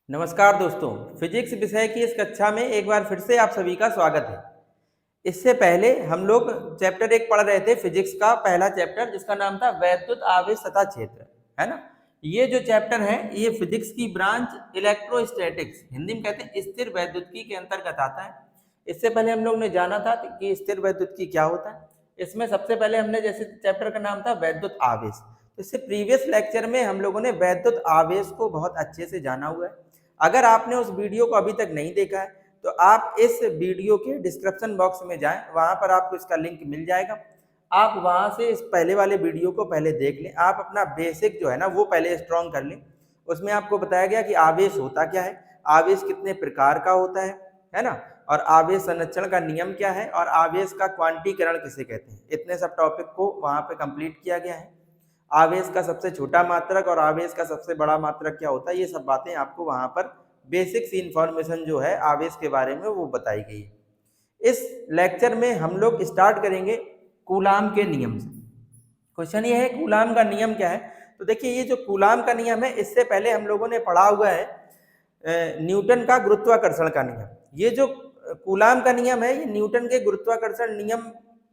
नमस्कार दोस्तों, फिजिक्स विषय की इस कक्षा में एक बार फिर से आप सभी का स्वागत है। इससे पहले हम लोग चैप्टर 1 पढ़ रहे थे, फिजिक्स का पहला चैप्टर जिसका नाम था वैद्युत आवेश तथा क्षेत्र, है ना। ये जो चैप्टर है ये फिजिक्स की ब्रांच इलेक्ट्रोस्टैटिक्स, हिंदी में कहते हैं स्थिर वैद्युतिकी के अंतर्गत आता है। इससे पहले हम लोग ने जाना था कि स्थिर वैद्युतिकी क्या होता है। इसमें सबसे पहले हमने जैसे चैप्टर का नाम था वैद्युत आवेश, तो इससे प्रीवियस लेक्चर में हम लोगों ने वैद्युत आवेश को बहुत अच्छे से जाना हुआ है। अगर आपने उस वीडियो को अभी तक नहीं देखा है तो आप इस वीडियो के डिस्क्रिप्शन बॉक्स में जाएं, वहां पर आपको इसका लिंक मिल जाएगा। आप वहां से इस पहले वाले वीडियो को पहले देख लें, आप अपना बेसिक जो है ना वो पहले स्ट्रॉन्ग कर लें। उसमें आपको बताया गया कि आवेश होता क्या है, आवेश कितने प्रकार का होता है ना, और आवेश संरक्षण का नियम क्या है, और आवेश का क्वांटीकरण किसे कहते हैं। इतने सब टॉपिक को वहां पे कंप्लीट किया गया है। आवेश का सबसे छोटा मात्रक और आवेश का सबसे बड़ा मात्रक क्या होता है, ये सब बातें आपको वहां पर बेसिक सी इंफॉर्मेशन जो है आवेश के बारे में वो बताई गई है। इस लेक्चर में हम लोग स्टार्ट करेंगे कूलाम के नियम से। क्वेश्चन ये है कूलाम का नियम क्या है। तो देखिए, ये जो कूलाम का नियम है इससे पहले हम लोगों ने पढ़ा हुआ है न्यूटन का गुरुत्वाकर्षण का नियम। ये जो कूलाम का नियम है ये न्यूटन के गुरुत्वाकर्षण नियम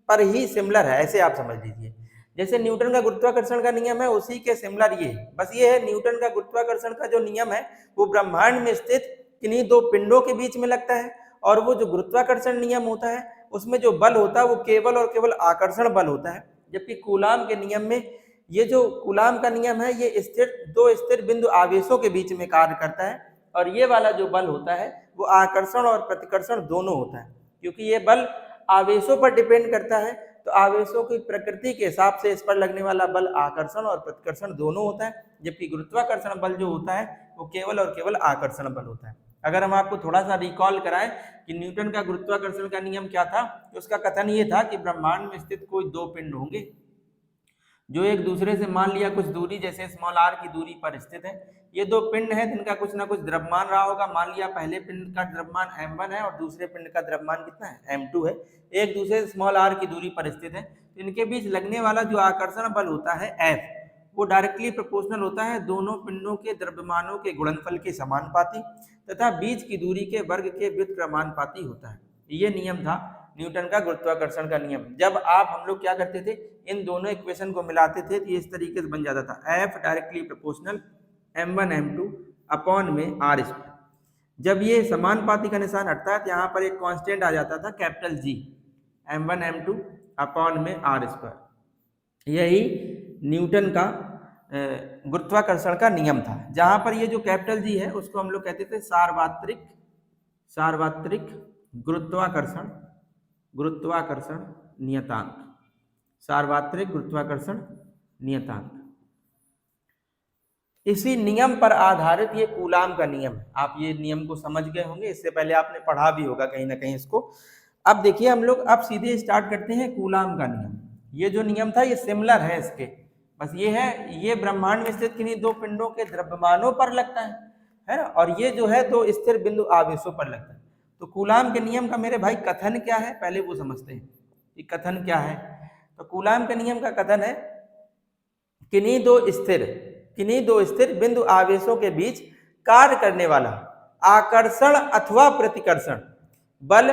पर ही सिमिलर है, ऐसे आप समझ लीजिए। जैसे न्यूटन का गुरुत्वाकर्षण का नियम है उसी के सिमिलर ये है। बस ये है, न्यूटन का गुरुत्वाकर्षण का जो नियम है वो ब्रह्मांड में स्थित किन्हीं दो पिंडों के बीच में लगता है, और वो जो गुरुत्वाकर्षण नियम होता है उसमें जो बल होता है वो केवल और केवल आकर्षण बल होता है। जबकि कूलाम के नियम में, ये जो कूलाम का नियम है ये दो स्थिर बिंदु आवेशों के बीच में कार्य करता है, और ये वाला जो बल होता है वो आकर्षण और प्रतिकर्षण दोनों होता है। क्योंकि ये बल आवेशों पर डिपेंड करता है, तो आवेशों की प्रकृति के हिसाब से इस पर लगने वाला बल आकर्षण और प्रतिकर्षण दोनों होता है। जबकि गुरुत्वाकर्षण बल जो होता है वो केवल और केवल आकर्षण बल होता है। अगर हम आपको थोड़ा सा रिकॉल कराएं कि न्यूटन का गुरुत्वाकर्षण का नियम क्या था, तो उसका कथन ये था कि ब्रह्मांड में स्थित कोई दो पिंड होंगे जो एक दूसरे से मान लिया कुछ दूरी, जैसे स्मॉल आर की दूरी पर स्थित है। ये दो पिंड हैं जिनका कुछ ना कुछ द्रव्यमान रहा होगा। मान लिया पहले पिंड का द्रव्यमान m1 है और दूसरे पिंड का द्रव्यमान कितना है, m2 है। एक दूसरे से स्मॉल आर की दूरी पर स्थित है, तो इनके बीच लगने वाला जो आकर्षण बल होता है F, वो डायरेक्टली प्रोपोर्शनल होता है दोनों पिंडों के द्रव्यमानों के गुणनफल के समानुपाती तथा बीच की दूरी के वर्ग के व्युत्क्रमानुपाती होता है। ये नियम था न्यूटन का गुरुत्वाकर्षण का नियम। जब आप हम लोग क्या करते थे, इन दोनों इक्वेशन को मिलाते थे तो इस तरीके से बन जाता था F directly proportional m1 m2 upon में r स्क्वायर। जब ये समानुपाती का निशान हटता है तो यहाँ पर एक कांस्टेंट आ जाता था capital G, m1 m2 upon में r स्क्वायर। यही न्यूटन का गुरुत्वाकर्षण का नियम था। जहां पर ये जो कैपिटल G है उसको हम लोग कहते थे सार्वत्रिक सार्वत्रिक गुरुत्वाकर्षण गुरुत्वाकर्षण नियतांक, सार्वत्रिक गुरुत्वाकर्षण नियतांक। इसी नियम पर आधारित ये कूलाम का नियम है। आप ये नियम को समझ गए होंगे, इससे पहले आपने पढ़ा भी होगा कहीं ना कहीं इसको। अब देखिए, हम लोग अब सीधे स्टार्ट करते हैं कूलाम का नियम। ये जो नियम था ये सिमिलर है इसके, बस ये है, ये ब्रह्मांड में स्थित किन्हीं दो पिंडों के द्रव्यमानों पर लगता है ना, और ये जो है दो स्थिर बिंदु आवेशों पर लगता है। तो कूलाम के नियम का मेरे भाई कथन क्या है, पहले वो समझते हैं कि कथन क्या है। तो कूलाम के नियम का कथन है, किन्हीं दो स्थिर बिंदु आवेशों के बीच कार्य करने वाला आकर्षण अथवा प्रतिकर्षण बल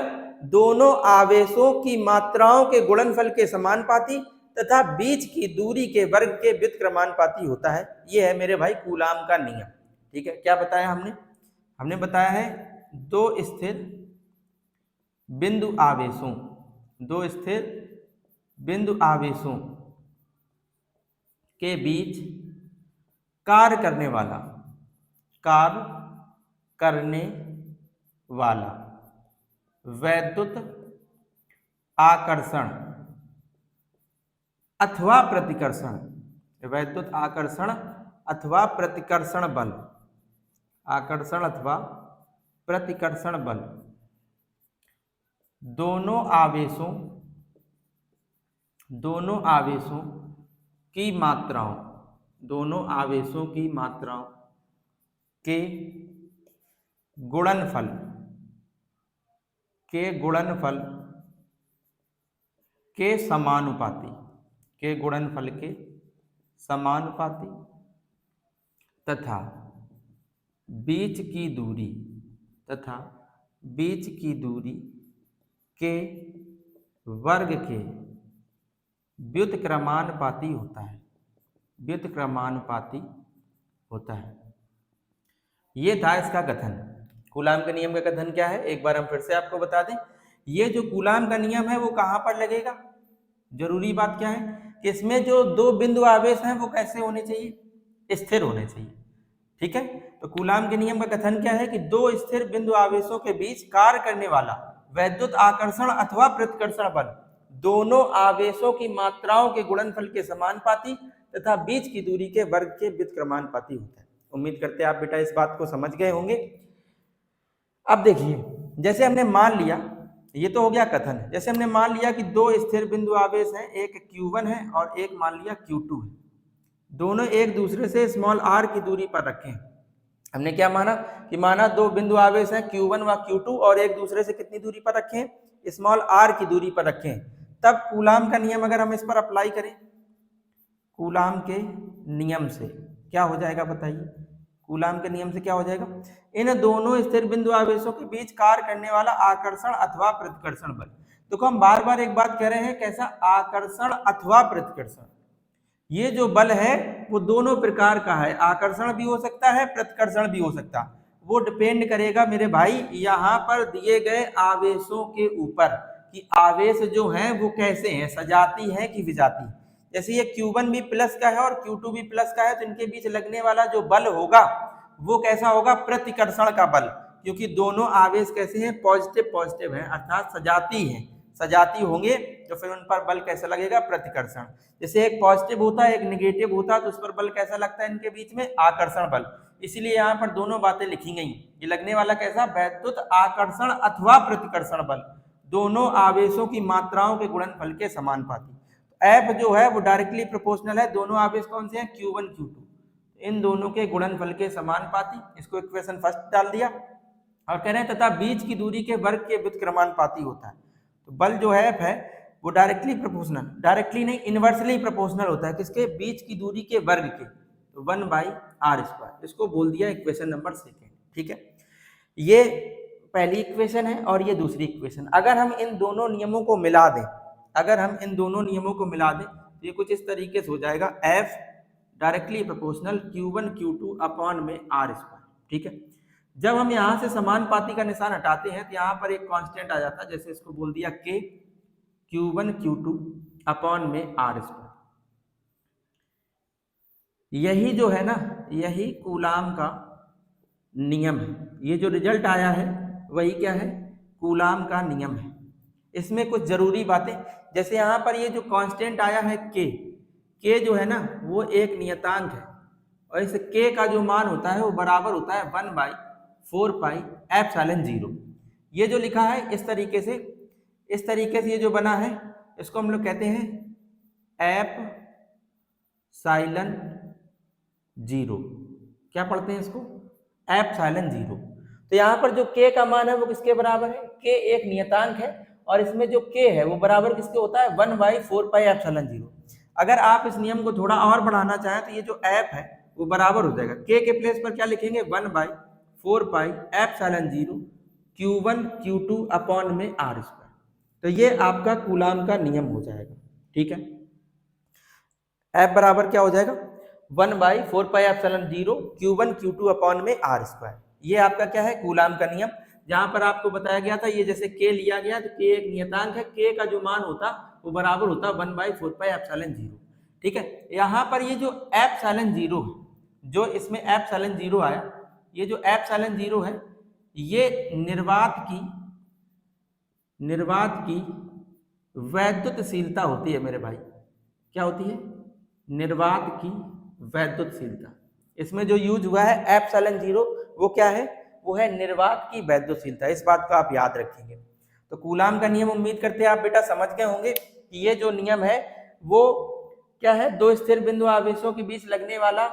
दोनों आवेशों की मात्राओं के गुणनफल के समानुपाती तथा बीच की दूरी के वर्ग के व्युत्क्रमानुपाती होता है। यह है मेरे भाई कूलाम का नियम। ठीक है, क्या बताया हमने, हमने बताया है दो स्थिर बिंदु आवेशों, दो स्थिर बिंदु आवेशों के बीच कार्य करने वाला वैद्युत आकर्षण अथवा प्रतिकर्षण, वैद्युत आकर्षण अथवा प्रतिकर्षण बल, आकर्षण अथवा प्रतिकर्षण बल दोनों आवेशों की मात्राओं, दोनों आवेशों की मात्राओं के गुणनफल के समानुपाती तथा बीच की दूरी तथा बीच की दूरी के वर्ग के व्युत्क्रमानुपाती होता है, व्युत्क्रमानुपाती होता है। ये था इसका कथन। कूलाम के नियम का कथन क्या है, एक बार हम फिर से आपको बता दें। ये जो कूलाम का नियम है वो कहाँ पर लगेगा, जरूरी बात क्या है कि इसमें जो दो बिंदु आवेश हैं वो कैसे होने चाहिए, स्थिर होने चाहिए। ठीक है, तो कूलाम के नियम का कथन क्या है कि दो स्थिर बिंदु आवेशों के बीच कार्य करने वाला वैद्युत आकर्षण अथवा प्रतिकर्षण बल दोनों आवेशों की मात्राओं के गुणनफल के समानुपाती तथा बीच की दूरी के वर्ग के व्युत्क्रमानुपाती होता है। उम्मीद करते हैं आप बेटा इस बात को समझ गए होंगे। अब देखिए, जैसे हमने मान लिया, ये तो हो गया कथन, जैसे हमने मान लिया कि दो स्थिर बिंदु आवेश हैं, एक Q1 है और एक मान लिया Q2 है, दोनों एक दूसरे से स्मॉल r की दूरी पर रखें। हमने क्या माना कि माना दो बिंदु आवेश हैं Q1 व Q2 और एक दूसरे से कितनी दूरी पर रखें, स्मॉल r की दूरी पर रखें। तब कूलाम का नियम अगर हम इस पर अप्लाई करें, कूलाम के नियम से क्या हो जाएगा बताइए, कूलाम के नियम से क्या हो जाएगा, इन दोनों स्थिर बिंदु आवेशों के बीच कार्य करने वाला आकर्षण अथवा प्रतिकर्षण बल। तो हम बार बार एक बात कह रहे हैं, कैसा, आकर्षण अथवा प्रतिकर्षण। ये जो बल है वो दोनों प्रकार का है, आकर्षण भी हो सकता है, प्रतिकर्षण भी हो सकता है। वो डिपेंड करेगा मेरे भाई यहाँ पर दिए गए आवेशों के ऊपर कि आवेश जो हैं वो कैसे हैं, सजाती हैं कि विजाती। जैसे ये Q1 भी प्लस का है और Q2 भी प्लस का है, तो इनके बीच लगने वाला जो बल होगा वो कैसा होगा, प्रतिकर्षण का बल, क्योंकि दोनों आवेश कैसे हैं, पॉजिटिव पॉजिटिव हैं, अर्थात सजाती हैं, सजाती होंगे तो फिर उन पर बल कैसा लगेगा, प्रतिकर्षण। जैसे एक पॉजिटिव होता है एक निगेटिव होता है तो उस पर बल कैसा लगता है, इनके बीच में आकर्षण बल। इसीलिए यहाँ पर दोनों बातें लिखी गई। ये लगने वाला कैसा, वैद्युत आकर्षण अथवा प्रतिकर्षण बल दोनों आवेशों की मात्राओं के गुणनफल के समानुपाती। F जो है वो डायरेक्टली प्रोपोर्शनल है, दोनों आवेश कौन से हैं, Q1 Q2, इन दोनों के गुणनफल के समानुपाती। इसको इक्वेशन फर्स्ट डाल दिया और कह रहे हैं तथा बीच की दूरी के वर्ग के व्युत्क्रमानुपाती होता है। तो बल जो है F है वो डायरेक्टली प्रोपोर्शनल, डायरेक्टली नहीं इनवर्सली प्रोपोर्शनल होता है, किसके, बीच की दूरी के वर्ग के, तो 1/r²। इसको बोल दिया इक्वेशन नंबर सेकेंड। ठीक है, ये पहली इक्वेशन है और ये दूसरी इक्वेशन। अगर हम इन दोनों नियमों को मिला दें, अगर हम इन दोनों नियमों को मिला दें तो ये कुछ इस तरीके से हो जाएगा, F directly proportional Q1 Q2 upon में r²। ठीक है, जब हम यहाँ से समानुपाती का निशान हटाते हैं तो यहाँ पर एक कांस्टेंट आ जाता है, जैसे इसको बोल दिया K Q1 Q2 अपॉन में r²। यही जो है ना, यही कूलाम का नियम है। ये जो रिजल्ट आया है वही क्या है, कूलाम का नियम है। इसमें कुछ जरूरी बातें, जैसे यहाँ पर ये जो कांस्टेंट आया है K जो है ना वो एक नियतांक है और इस K का जो मान होता है वो बराबर होता है 1/4πε0। ये जो लिखा है इस तरीके से ये जो बना है इसको हम लोग कहते हैं ε0। क्या पढ़ते हैं इसको, ε0। तो यहाँ पर जो K का मान है वो किसके बराबर है, K एक नियतांक है और इसमें जो K है वो बराबर किसके होता है, 1/4πε0। अगर आप इस नियम को थोड़ा और बढ़ाना चाहें तो ये जो F है वो बराबर हो जाएगा, K के प्लेस पर क्या लिखेंगे, 1/4πε0 Q1 Q2 अपॉन में r²। तो ये आपका कूलाम का नियम हो जाएगा। ठीक है, F बराबर क्या हो जाएगा, 1/4πε0 Q1 Q2 अपॉन में r²। ये आपका क्या है, कूलाम का नियम। जहां पर आपको बताया गया था, ये जैसे K लिया गया तो K एक नियतांक है, K का जो मान होता वो बराबर होता 1/4πε0। ठीक है, यहाँ पर ये जो ε0 है, जो इसमें ε0 आया, ये जो ε0 है ये निर्वात की वैद्युतशीलता होती है मेरे भाई। क्या होती है, निर्वात की वैद्युतशीलता। इसमें जो यूज हुआ है ε0 वो क्या है, वो है निर्वात की वैद्युतशीलता। इस बात को आप याद रखेंगे। तो कूलाम का नियम उम्मीद करते हैं आप बेटा समझ गए होंगे कि ये जो नियम है वो क्या है, दो स्थिर बिंदु आवेशों के बीच लगने वाला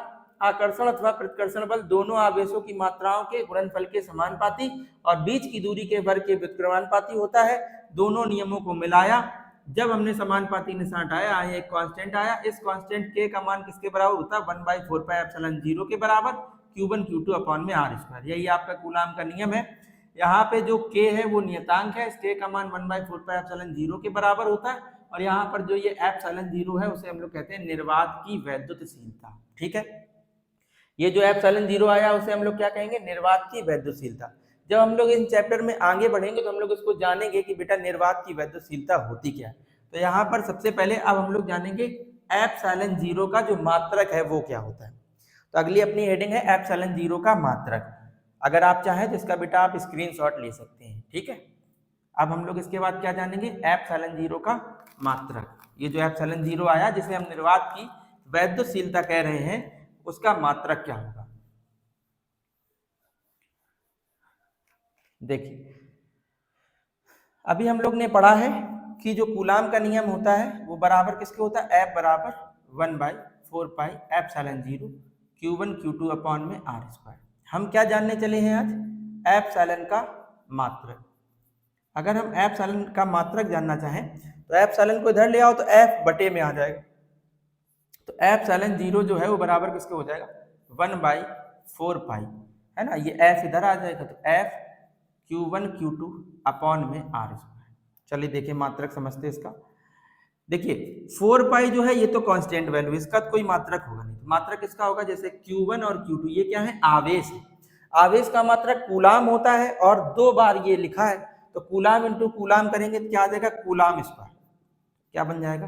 आकर्षण अथवा प्रतिकर्षण बल दोनों आवेशों की मात्राओं के गुणनफल के समानुपाती और बीच की दूरी के वर्ग के व्युत्क्रमानुपाती होता है। दोनों नियमों को मिलाया, जब हमने समानुपाती निशान हटाया, एक कांस्टेंट आया, इस कांस्टेंट K का मान किसके बराबर होता है, 1/4πε0 के बराबर। Q1 Q2 अपॉन में R स्क्वायर। यही आपका कूलाम का नियम है। यहाँ पे जो K है वो नियतांक है, इस K का मान 1/4πε0 के बराबर होता है, और यहाँ पर जो ये ε0 है उसे हम लोग कहते हैं निर्वात की वैद्युतशीलता। ठीक है, ये जो ε0 आया उसे हम लोग क्या कहेंगे, निर्वात की वैद्युतशीलता। जब हम लोग इन चैप्टर में आगे बढ़ेंगे तो हम लोग इसको जानेंगे कि बेटा निर्वात की वैद्युतशीलता होती क्या है। तो यहाँ पर सबसे पहले अब हम लोग जानेंगे ε0 का जो मात्रक है वो क्या होता है। तो अगली अपनी हेडिंग है ε0 का मात्रक। अगर आप चाहें तो इसका बेटा आप स्क्रीनशॉट ले सकते हैं। ठीक है, अब हम लोग इसके बाद क्या जानेंगे, ε0 का मात्रक। ये जो ε0 आया जिसे हम निर्वात की वैद्युतशीलता कह रहे हैं, उसका मात्रक क्या होगा। देखिए, अभी हम लोग ने पढ़ा है कि जो कूलाम का नियम होता है वो बराबर किसके होता है, F बराबर 1/4πε0 Q1 Q2 अपॉन में R स्क्वायर। हम क्या जानने चले हैं आज, एप्सिलॉन का मात्रक। अगर हम एप्सिलॉन का मात्रक जानना चाहें तो एप्सिलॉन को इधर ले आओ तो F बटे में आ जाएगा। तो ε0 जो है वो बराबर किसके हो जाएगा, 1/4π, है ना, ये F इधर आ जाएगा तो F Q1 Q2 अपॉन में R स्क्वायर। चलिए देखिए मात्रक समझते इसका। देखिए 4π जो है ये तो कांस्टेंट वैल्यू, इसका तो कोई मात्रक होगा नहीं। तो मात्रक किसका होगा, जैसे Q1 और Q2 ये क्या है, आवेश है। आवेश का मात्रक कूलाम होता है और 2 बार ये लिखा है, तो कूलाम इंटू कूलाम करेंगे तो क्या आ जाएगा, कूलाम स्क्वायर। क्या बन जाएगा,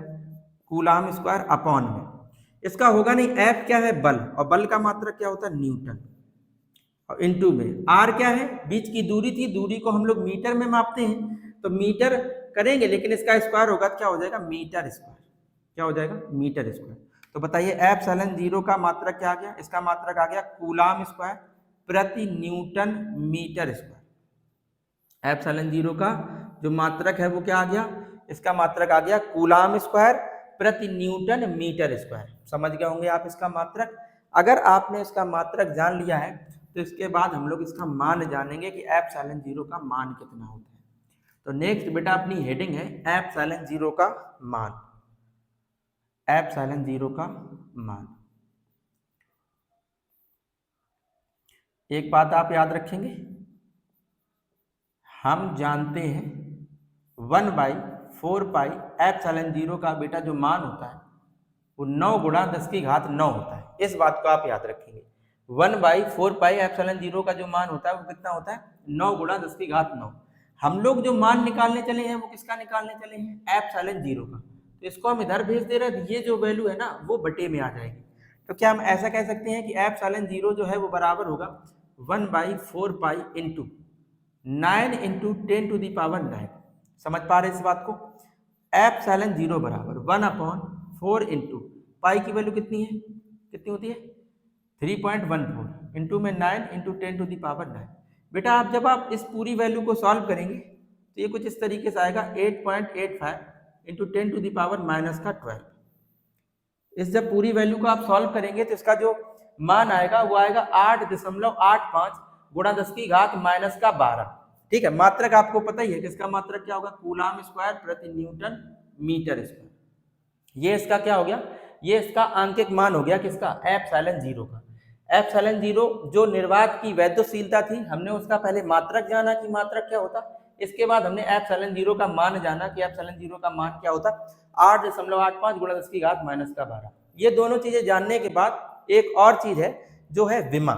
कूलाम स्क्वायर अपॉन में, इसका होगा नहीं, F क्या है, बल, और बल का मात्रक क्या होता है, न्यूटन, और इनटू में R क्या है, बीच की दूरी थी, दूरी को हम लोग मीटर में मापते हैं तो मीटर करेंगे, लेकिन इसका स्क्वायर होगा क्या हो जाएगा, मीटर स्क्वायर। क्या हो जाएगा, मीटर स्क्वायर। तो बताइए ε0 का मात्रक क्या आ गया, इसका मात्रक आ गया कूलाम स्क्वायर प्रति न्यूटन मीटर स्क्वायर। ε0 का जो मात्रक है वो क्या आ गया, इसका मात्रक आ गया कूलाम स्क्वायर प्रति न्यूटन मीटर स्क्वायर। समझ गए होंगे आप इसका मात्रक। अगर आपने इसका मात्रक जान लिया है तो इसके बाद हम लोग इसका मान जानेंगे कि ε0 का मान कितना होता है। तो नेक्स्ट बेटा अपनी हेडिंग है ε0 का मान। ε0 का मान, एक बात आप याद रखेंगे, हम जानते हैं 1/4π ε0 का बेटा जो मान होता है वो 9 × 10⁻9 होता है। इस बात को आप याद रखेंगे, 1/4π ε0 का जो मान होता है वो कितना होता है, 9 × 10⁻9। हम लोग जो मान निकालने चले हैं वो किसका निकालने चले हैं, ε0 का। तो इसको हम इधर भेज दे रहे हैं, ये जो वैल्यू है ना वो बटे में आ जाएगी। तो क्या हम ऐसा कह सकते हैं कि ε0 जो है वो बराबर होगा 1/4π इंटू 9 × 10⁻9। समझ पा रहे इस बात को, ε0 बराबर 1/4 इंटू पाई की वैल्यू कितनी है, कितनी होती है 3.14 इंटू में 9 × 10⁻9। बेटा आप जब आप इस पूरी वैल्यू को सॉल्व करेंगे तो ये कुछ इस तरीके से आएगा 8.85 इंटू 10⁻12। इस जब पूरी वैल्यू को आप सॉल्व करेंगे तो इसका जो मान आएगा वो आएगा 8.85 × 10⁻12। ठीक है, मात्रक आपको पता ही है, किसका मात्रक क्या होगा, कूलाम स्क्वायर प्रति न्यूटन मीटर स्क्वायर। ये इसका क्या हो गया, ये इसका आंकिक मान हो गया किसका, ε0 का। ε0 जो निर्वात की वैद्युतशीलता थी, हमने उसका पहले मात्रक जाना कि मात्रक क्या होता, इसके बाद हमने ε0 का मान जाना कि ε0 का मान क्या होता, 8.85 × 10⁻12। ये दोनों चीजें जानने के बाद एक और चीज है जो है विमा।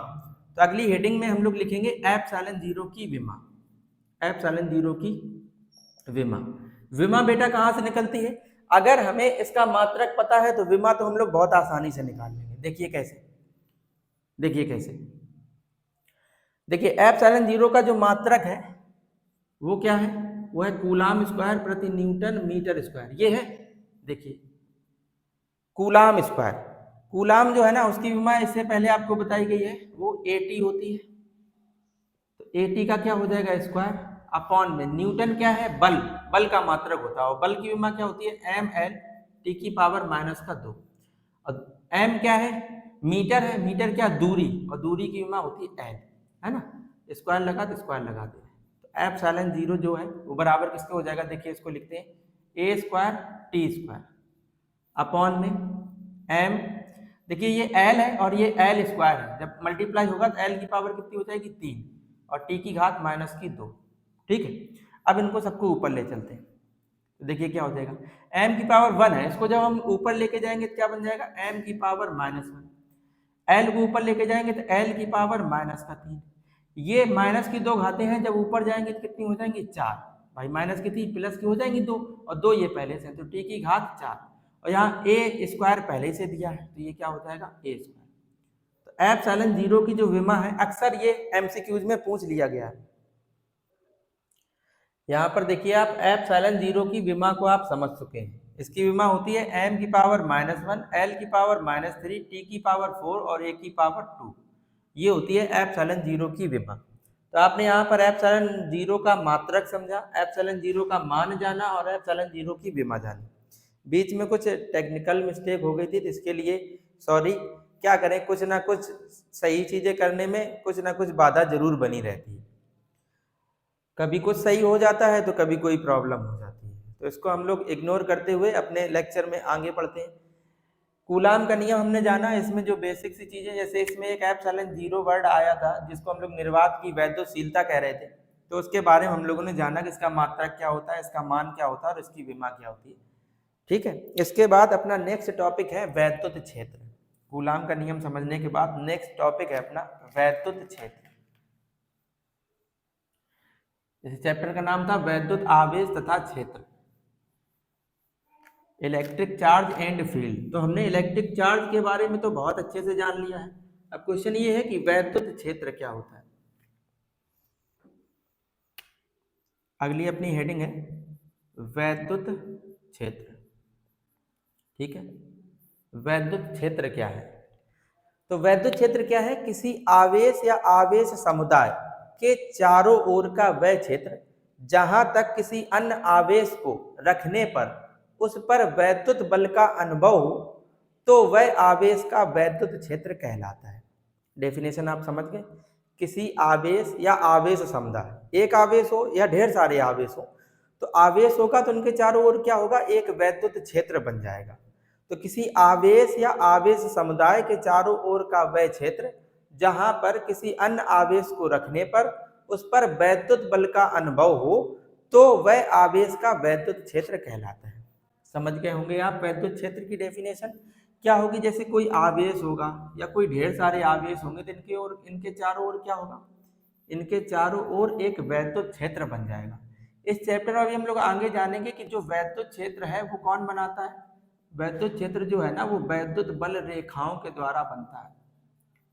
तो अगली हेडिंग में हम लोग लिखेंगे ε0 की विमा। ε0 की विमा। विमा बेटा कहाँ से निकलती है, अगर हमें इसका मात्रक पता है तो विमा तो हम लोग बहुत आसानी से निकाल लेंगे। देखिए कैसे, देखिए कैसे, देखिए ε0 का जो मात्रक है वो क्या है, वो है कूलाम स्क्वायर प्रति न्यूटन मीटर स्क्वायर। ये है, देखिए कूलाम स्क्वायर। कूलाम जो है ना उसकी विमा इससे पहले आपको बताई गई है, वो AT होती है। तो AT का क्या हो जाएगा, स्क्वायर अपॉन में न्यूटन क्या है, बल, बल का मात्रक होता है, और बल की विमा क्या होती है, mL×10⁻²। और m क्या है, मीटर है, मीटर क्या, दूरी, और दूरी की विमा होती है L, है ना, स्क्वायर लगा तो स्क्वायर लगा दे। तो ε0 जो है वो बराबर किसके हो जाएगा, देखिए इसको लिखते हैं a² t² अपॉन में m देखिए ये एल है और ये एल स्क्वायर है, जब मल्टीप्लाई होगा तो एल की पावर कितनी हो जाएगी 3 और टी की घात -2। ठीक है, अब इनको सबको ऊपर ले चलते हैं तो देखिए क्या हो जाएगा, m की पावर 1 है, इसको जब हम ऊपर लेके जाएंगे तो क्या बन जाएगा m की पावर -1। एल को ऊपर लेके जाएंगे तो एल की पावर -3। ये माइनस की 2 घातें हैं, जब ऊपर जाएंगे तो कितनी हो जाएंगी 4। भाई माइनस की 3 प्लस की हो जाएंगी 2 और 2 ये पहले से, तो टी की घात 4 और यहाँ ए स्क्वायर पहले से दिया है तो ये क्या हो जाएगा ए स्क्वायर। तो एप्सिलॉन जीरो की जो विमा है अक्सर ये एमसीक्यूज में पूछ लिया गया है। यहाँ पर देखिए आप एप्सिलॉन जीरो की विमा को आप समझ चुके हैं। इसकी विमा होती है m की पावर -1, l की पावर -3, t की पावर 4 और a की पावर 2। ये होती है एप्सिलॉन जीरो की विमा। तो आपने यहाँ पर एप्सिलॉन जीरो का मात्रक समझा, एप्सिलॉन जीरो का मान जाना और एप्सिलॉन जीरो की विमा जानी। बीच में कुछ टेक्निकल मिस्टेक हो गई थी तो इसके लिए सॉरी। क्या करें, कुछ ना कुछ सही चीजें करने में कुछ ना कुछ बाधा जरूर बनी रहती है। कभी कुछ सही हो जाता है तो कभी कोई प्रॉब्लम हो जाती है, तो इसको हम लोग इग्नोर करते हुए अपने लेक्चर में आगे बढ़ते हैं। कूलाम का नियम हमने जाना, इसमें जो बेसिक सी चीजें, जैसे इसमें एक एप्सिलॉन जीरो वर्ड आया था जिसको हम लोग निर्वात की वैद्यशीलता कह रहे थे, तो उसके बारे में हम लोगों ने जाना कि इसका मात्रक क्या होता है, इसका मान क्या होता है और इसकी विमा क्या होती है। ठीक है, इसके बाद अपना नेक्स्ट टॉपिक है वैद्युत क्षेत्र। कूलाम का नियम समझने के बाद नेक्स्ट टॉपिक है अपना वैद्युत क्षेत्र। इस चैप्टर का नाम था वैद्युत आवेश तथा क्षेत्र, इलेक्ट्रिक चार्ज एंड फील्ड। तो हमने इलेक्ट्रिक चार्ज के बारे में तो बहुत अच्छे से जान लिया है। अब क्वेश्चन ये है कि वैद्युत क्षेत्र क्या होता है। अगली अपनी हेडिंग है वैद्युत क्षेत्र। ठीक है, वैद्युत क्षेत्र क्या है। तो वैद्युत क्षेत्र क्या है, किसी आवेश या आवेश समुदाय के चारों ओर का वह क्षेत्र जहां तक किसी अन्य आवेश को रखने पर उस पर वैद्युत बल का अनुभव हो तो वह आवेश का वैद्युत क्षेत्र कहलाता है। डेफिनेशन आप समझ गए। किसी आवेश या आवेश समुदाय, एक आवेश हो या ढेर सारे आवेश हो, तो आवेश होगा तो उनके चारों ओर क्या होगा, एक वैद्युत क्षेत्र बन जाएगा। तो किसी आवेश या आवेश समुदाय के चारों ओर का वह क्षेत्र जहां पर किसी अन्य आवेश को रखने पर उस पर वैद्युत बल का अनुभव हो तो वह आवेश का वैद्युत क्षेत्र कहलाता है। समझ गए होंगे आप वैद्युत क्षेत्र की डेफिनेशन क्या होगी। जैसे कोई आवेश होगा या कोई ढेर सारे आवेश होंगे तो इनके चारों ओर क्या होगा, इनके चारों ओर एक वैद्युत क्षेत्र बन जाएगा। इस चैप्टर में अभी हम लोग आगे जानेंगे कि जो वैद्युत क्षेत्र है वो कौन बनाता है। वैद्युत क्षेत्र जो है ना वो वैद्युत बल रेखाओं के द्वारा बनता है,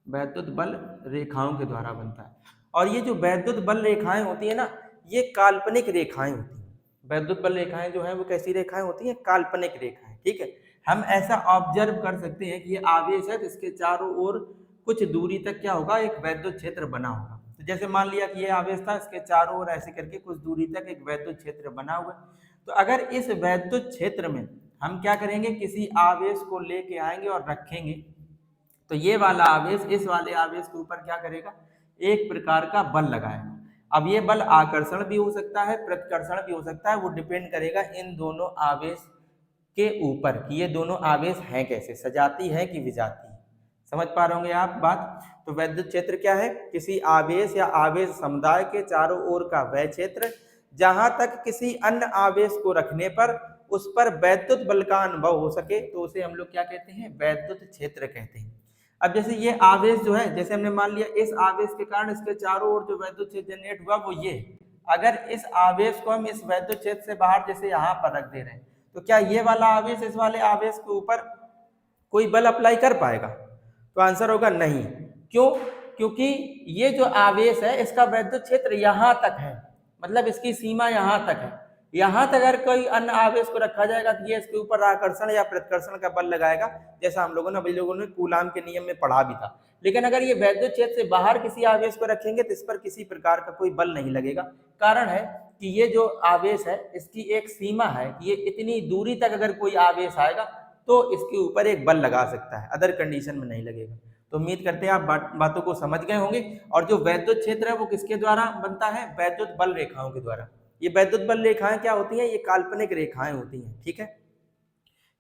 वैद्युत बल रेखाओं के द्वारा बनता है। और ये जो वैद्युत बल रेखाएं होती है ना, ये काल्पनिक रेखाएं होती हैं। वैद्युत बल रेखाएं जो है वो कैसी रेखाएं होती हैं, काल्पनिक रेखाएं। ठीक है, हम ऐसा ऑब्जर्व कर सकते हैं कि ये आवेश है तो इसके चारों ओर कुछ दूरी तक क्या होगा, एक वैद्युत क्षेत्र बना होगा। तो जैसे मान लिया कि ये आवेश था, इसके चारों ओर ऐसे करके कुछ दूरी तक एक वैद्युत क्षेत्र बना हुआ है। तो अगर इस वैद्युत क्षेत्र में हम क्या करेंगे, किसी आवेश को लेके आएंगे और रखेंगे तो ये वाला आवेश इस वाले आवेश के ऊपर क्या करेगा, एक प्रकार का बल लगाएगा। अब ये बल आकर्षण भी हो सकता है, प्रतिकर्षण भी हो सकता है, वो डिपेंड करेगा इन दोनों आवेश के ऊपर कि ये दोनों आवेश हैं कैसे, सजाती है कि विजाती है। समझ पा रहे होंगे आप बात। तो वैद्युत क्षेत्र क्या है, किसी आवेश या आवेश समुदाय के चारों ओर का वह क्षेत्र जहां तक किसी अन्य आवेश को रखने पर उस पर वैद्युत बल का अनुभव हो सके तो उसे हम लोग क्या कहते हैं, वैद्युत क्षेत्र कहते हैं। अब जैसे ये आवेश जो है, जैसे हमने मान लिया इस आवेश के कारण इसके चारों ओर जो वैद्युत क्षेत्र जनरेट हुआ वो ये, अगर इस आवेश को हम इस वैद्युत क्षेत्र से बाहर जैसे यहाँ पर रख दे रहे हैं तो क्या ये वाला आवेश इस वाले आवेश के ऊपर कोई बल अप्लाई कर पाएगा, तो आंसर होगा नहीं। क्यों, क्योंकि ये जो आवेश है इसका वैद्युत क्षेत्र यहाँ तक है, मतलब इसकी सीमा यहाँ तक है। यहाँ तक अगर कोई अन्य आवेश को रखा जाएगा तो ये इसके ऊपर आकर्षण या प्रतिकर्षण का बल लगाएगा, जैसा हम लोगों ने कूलाम के नियम में पढ़ा भी था। लेकिन अगर ये वैद्युत क्षेत्र से बाहर किसी आवेश को रखेंगे तो इस पर किसी प्रकार का कोई बल नहीं लगेगा। कारण है कि ये जो आवेश है इसकी एक सीमा है कि ये इतनी दूरी तक अगर कोई आवेश आएगा तो इसके ऊपर एक बल लगा सकता है, अदर कंडीशन में नहीं लगेगा। तो उम्मीद करते हैं आप बातों को समझ गए होंगे। और जो वैद्युत क्षेत्र है वो किसके द्वारा बनता है, वैद्युत बल रेखाओं के द्वारा। ये वैद्युत बल रेखाएं क्या होती हैं, ये काल्पनिक रेखाएं होती हैं। ठीक है,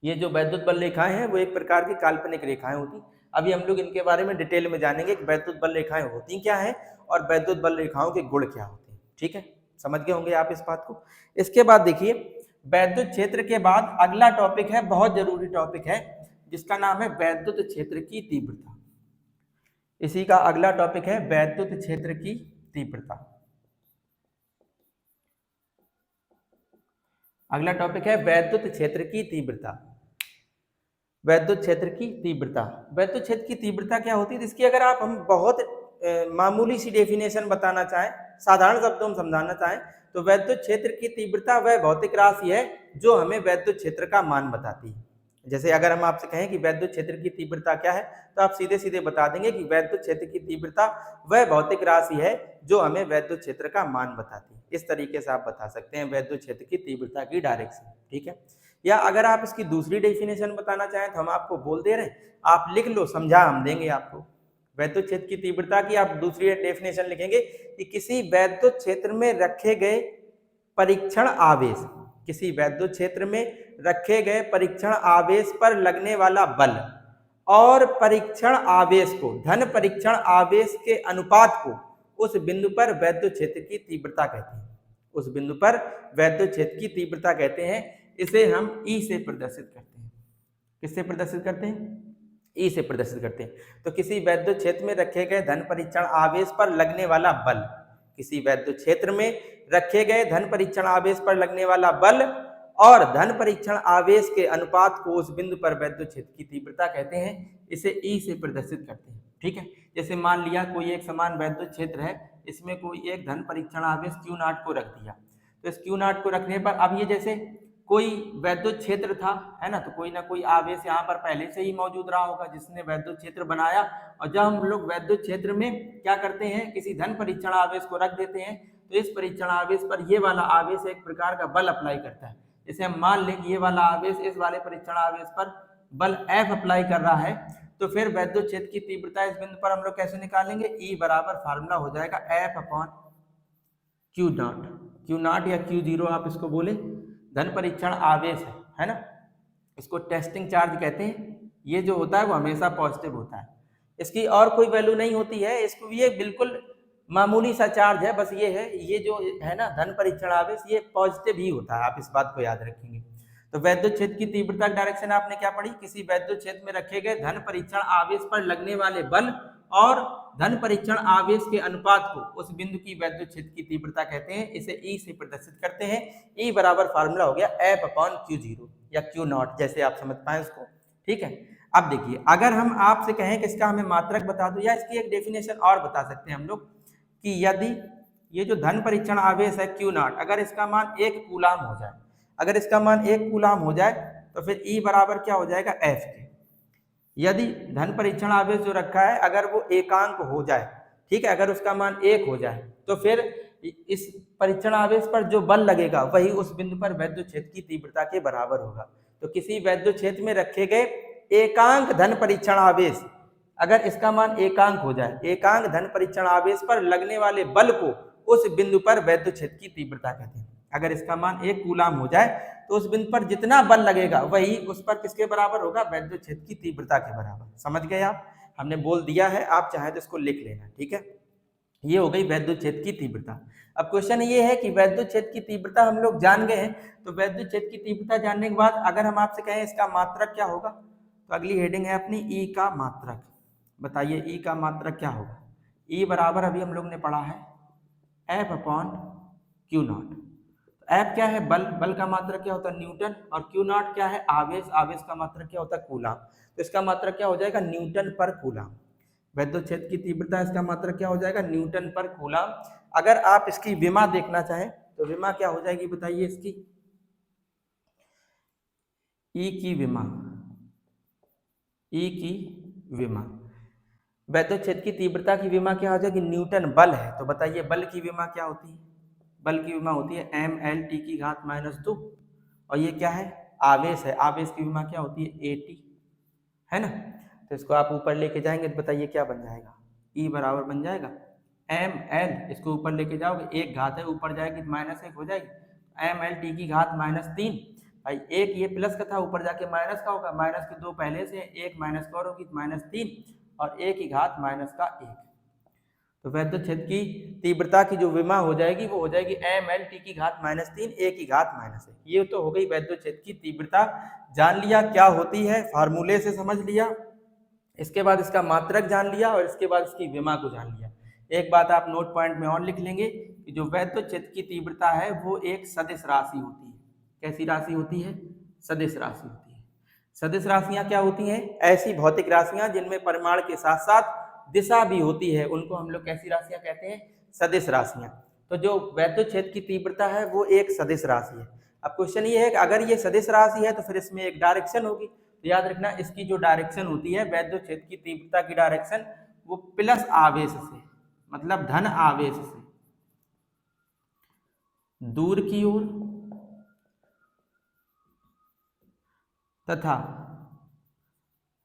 ये जो वैद्युत बल रेखाएं हैं वो एक प्रकार की काल्पनिक रेखाएं होती। अभी हम लोग इनके बारे में डिटेल में जानेंगे कि वैद्युत बल रेखाएं होती क्या हैं और वैद्युत बल रेखाओं के गुण क्या होते हैं। ठीक है, समझ गए होंगे आप इस बात को। इसके बाद देखिए, वैद्युत क्षेत्र के बाद अगला टॉपिक है, बहुत जरूरी टॉपिक है, जिसका नाम है वैद्युत क्षेत्र की तीव्रता। इसी का अगला टॉपिक है वैद्युत क्षेत्र की तीव्रता। अगला टॉपिक है वैद्युत क्षेत्र की तीव्रता। वैद्युत क्षेत्र की तीव्रता, वैद्युत क्षेत्र की तीव्रता क्या होती है, जिसकी अगर आप हम बहुत मामूली सी डेफिनेशन बताना चाहें, साधारण शब्दों में समझाना चाहें, तो वैद्युत क्षेत्र की तीव्रता वह भौतिक राशि है जो हमें वैद्युत क्षेत्र का मान बताती है। जैसे अगर हम आपसे कहें कि वैद्युत क्षेत्र की तीव्रता क्या है, तो आप सीधे सीधे बता देंगे कि वैद्युत क्षेत्र की तीव्रता वह भौतिक राशि है जो हमें वैद्युत क्षेत्र का मान बताती है। इस तरीके से आप बता सकते हैं वैद्युत क्षेत्र की तीव्रता की डायरेक्शन। ठीक है, या अगर आप इसकी दूसरी डेफिनेशन बताना चाहें तो हम आपको बोल दे रहे हैं, आप लिख लो, समझा हम देंगे आपको। वैद्युत क्षेत्र की तीव्रता की आप दूसरी डेफिनेशन लिखेंगे कि किसी वैद्युत क्षेत्र में रखे गए परीक्षण आवेश, किसी वैद्युत क्षेत्र में रखे गए परीक्षण आवेश पर लगने वाला बल और परीक्षण आवेश को, धन परीक्षण आवेश के अनुपात को उस बिंदु पर वैद्युत क्षेत्र की तीव्रता कहते हैं। उस बिंदु पर वैद्युत क्षेत्र की तीव्रता कहते हैं। इसे हम ई से प्रदर्शित करते हैं। किससे प्रदर्शित करते हैं? ई से प्रदर्शित करते हैं। तो किसी वैद्युत क्षेत्र में रखे गए धन परीक्षण आवेश पर लगने वाला बल, किसी वैद्युत क्षेत्र में रखे गए धन परीक्षण आवेश पर लगने वाला बल और धन परीक्षण आवेश के अनुपात को उस बिंदु पर वैद्युत क्षेत्र की तीव्रता कहते हैं। इसे ई से प्रदर्शित करते हैं। ठीक है, जैसे मान लिया कोई एक समान वैद्युत क्षेत्र है, इसमें कोई एक धन परीक्षण आवेश Q0 को रख दिया, तो इस Q0 को रखने पर अब ये जैसे कोई वैद्युत क्षेत्र था, है ना, तो कोई ना कोई आवेश यहाँ पर पहले से ही मौजूद रहा होगा जिसने वैद्युत क्षेत्र बनाया। और जब हम लोग वैद्युत क्षेत्र में क्या करते हैं, किसी धन परीक्षण आवेश को रख देते हैं, तो इस परीक्षण आवेश पर ये वाला आवेश एक प्रकार का बल अप्लाई करता है। जैसे हम मान लें कि ये वाला आवेश इस वाले परीक्षण आवेश पर बल F अप्लाई कर रहा है, तो फिर वैद्युत क्षेत्र की तीव्रता इस बिंदु पर हम लोग कैसे निकालेंगे, E बराबर फार्मूला हो जाएगा F अपॉन Q0। Q0 या Q0 आप इसको बोले, धन परीक्षण आवेश है ना, इसको टेस्टिंग चार्ज कहते हैं। ये जो होता है वो हमेशा पॉजिटिव होता है, इसकी और कोई वैल्यू नहीं होती है, इसको ये बिल्कुल मामूली सा चार्ज है, बस ये है, ये जो है ना धन परीक्षण आवेश, ये पॉजिटिव ही होता है, आप इस बात को याद रखेंगे। तो वैद्युत क्षेत्र की तीव्रता डायरेक्शन आपने क्या पढ़ी, किसी वैद्युत क्षेत्र में रखे गए धन परीक्षण आवेश पर लगने वाले बल और धन परीक्षण आवेश के अनुपात को उस बिंदु की वैद्युत क्षेत्र की तीव्रता कहते हैं। इसे ई से प्रदर्शित करते हैं। ई बराबर फार्मूला हो गया F अपॉन Q0 या Q0, जैसे आप समझ पाए उसको। ठीक है, अब देखिए, अगर हम आपसे कहें कि इसका हमें मात्रक बता दो, या इसकी एक डेफिनेशन और बता सकते हैं हम लोग कि यदि ये जो धन परीक्षण आवेश है Q0, अगर इसका मान 1 कूलाम हो जाए, अगर इसका मान 1 कूलाम हो जाए, तो फिर E बराबर क्या हो जाएगा, F के। यदि धन परीक्षण आवेश जो रखा है अगर वो एकांक हो जाए, ठीक है, अगर उसका मान 1 हो जाए, तो फिर इस परीक्षण आवेश पर जो बल लगेगा वही उस बिंदु पर वैद्युत क्षेत्र की तीव्रता के बराबर होगा। तो किसी वैद्युत क्षेत्र में रखे गए एकांक धन परीक्षण आवेश, अगर इसका मान एकांक हो जाए, एकांक धन परीक्षण आवेश पर लगने वाले बल को उस बिंदु पर वैद्युत क्षेत्र की तीव्रता कहते हैं। अगर इसका मान 1 कूलाम हो जाए, तो उस बिंदु पर जितना बल लगेगा वही उस पर किसके बराबर होगा, वैद्युत क्षेत्र की तीव्रता के बराबर। समझ गए आप, हमने बोल दिया है, आप चाहे तो इसको लिख लेना। ठीक है, ये हो गई वैद्युत क्षेत्र की तीव्रता। अब क्वेश्चन ये है कि वैद्युत क्षेत्र की तीव्रता हम लोग जान गए हैं, तो वैद्युत क्षेत्र की तीव्रता जानने के बाद अगर हम आपसे कहें इसका मात्रक क्या होगा, तो अगली हेडिंग है अपनी ई का मात्रक। बताइए ई का मात्रक क्या होगा। ई बराबर अभी हम लोग ने पढ़ा है F अपॉन Q0। F क्या है, बल, बल का मात्रक क्या होता है, न्यूटन, और Q0 क्या है, आवेश, आवेश का मात्रक क्या होता है, कूलाम। तो इसका मात्रक क्या हो जाएगा, न्यूटन पर कूलाम। वैद्युत क्षेत्र की तीव्रता, इसका मात्रक क्या हो जाएगा, न्यूटन पर कूलाम। अगर आप इसकी विमा देखना चाहें तो विमा क्या हो जाएगी, बताइए इसकी, ई की विमा, ई की विमा। वैद्युत क्षेत्र की तीव्रता की विमा क्या हो जाएगी, न्यूटन बल है, तो बताइए बल की विमा क्या होती है, बल की विमा होती है mL/T⁻²। और ये क्या है, आवेश है, आवेश की विमा क्या होती है, AT, है ना। तो इसको आप ऊपर लेके जाएंगे तो बताइए क्या बन जाएगा, E बराबर बन जाएगा mL, इसको ऊपर लेके जाओगे, एक घात है ऊपर जाएगी तो -1 हो जाएगी, mL/T⁻³ भाई एक ये प्लस का था, ऊपर जाके माइनस का होगा, माइनस के 2 पहले से, एक माइनस का और होगी -3 और एक की घात -1। तो वैद्युत क्षेत्र की तीव्रता की जो विमा हो जाएगी वो हो जाएगी ml t की घात -3 a की घात -1। ये तो हो गई वैद्युत क्षेत्र की तीव्रता। जान लिया क्या होती है, फार्मूले से समझ लिया, इसके बाद इसका मात्रक जान लिया और इसके बाद इसकी विमा को जान लिया। एक बात आप नोट पॉइंट में और लिख लेंगे कि जो वैद्युत क्षेत्र की तीव्रता है वो एक सदिश राशि होती है। कैसी राशि होती है? सदिश राशि होती है। सदिश राशियां क्या होती हैं? ऐसी भौतिक राशियां जिनमें परिमाण के साथ साथ दिशा भी होती है, उनको हम लोग कैसी राशियां कहते हैं? सदिश राशियां। तो जो वैद्युत क्षेत्र की तीव्रता है वो एक सदिश राशि है। अब क्वेश्चन ये है कि अगर ये सदिश राशि है तो फिर इसमें एक डायरेक्शन होगी। तो याद रखना इसकी जो डायरेक्शन होती है वैद्युत क्षेत्र की तीव्रता की डायरेक्शन वो प्लस आवेश से, मतलब धन आवेश से दूर की ओर तथा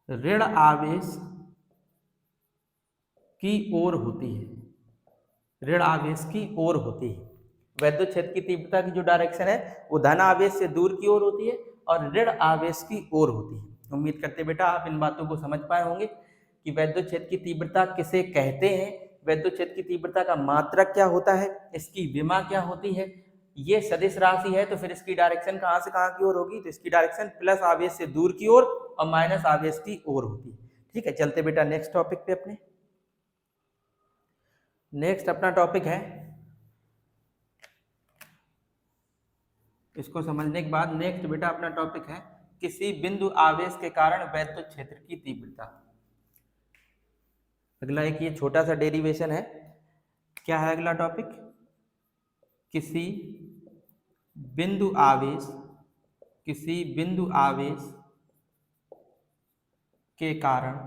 ऋण आवेश की ओर होती है। ऋण आवेश की ओर होती है। वैद्युत क्षेत्र की तीव्रता की जो डायरेक्शन है वो धन आवेश से दूर की ओर होती है और ऋण आवेश की ओर होती है। उम्मीद करते बेटा आप इन बातों को समझ पाए होंगे कि वैद्युत क्षेत्र की तीव्रता किसे कहते हैं, वैद्युत क्षेत्र की तीव्रता का मात्रक क्या होता है, इसकी विमा क्या होती है। ये सदिश राशि है तो फिर इसकी डायरेक्शन कहाँ से कहाँ की ओर होगी? तो इसकी डायरेक्शन प्लस आवेश से दूर की ओर और माइनस आवेश की ओर होती है। ठीक है, चलते बेटा नेक्स्ट टॉपिक पे अपने। नेक्स्ट अपना टॉपिक है, इसको समझने के बाद नेक्स्ट बेटा अपना टॉपिक है किसी बिंदु आवेश के कारण वैद्युत क्षेत्र की तीव्रता। अगला एक ये छोटा सा डेरिवेशन है। क्या है अगला टॉपिक? किसी बिंदु आवेश के कारण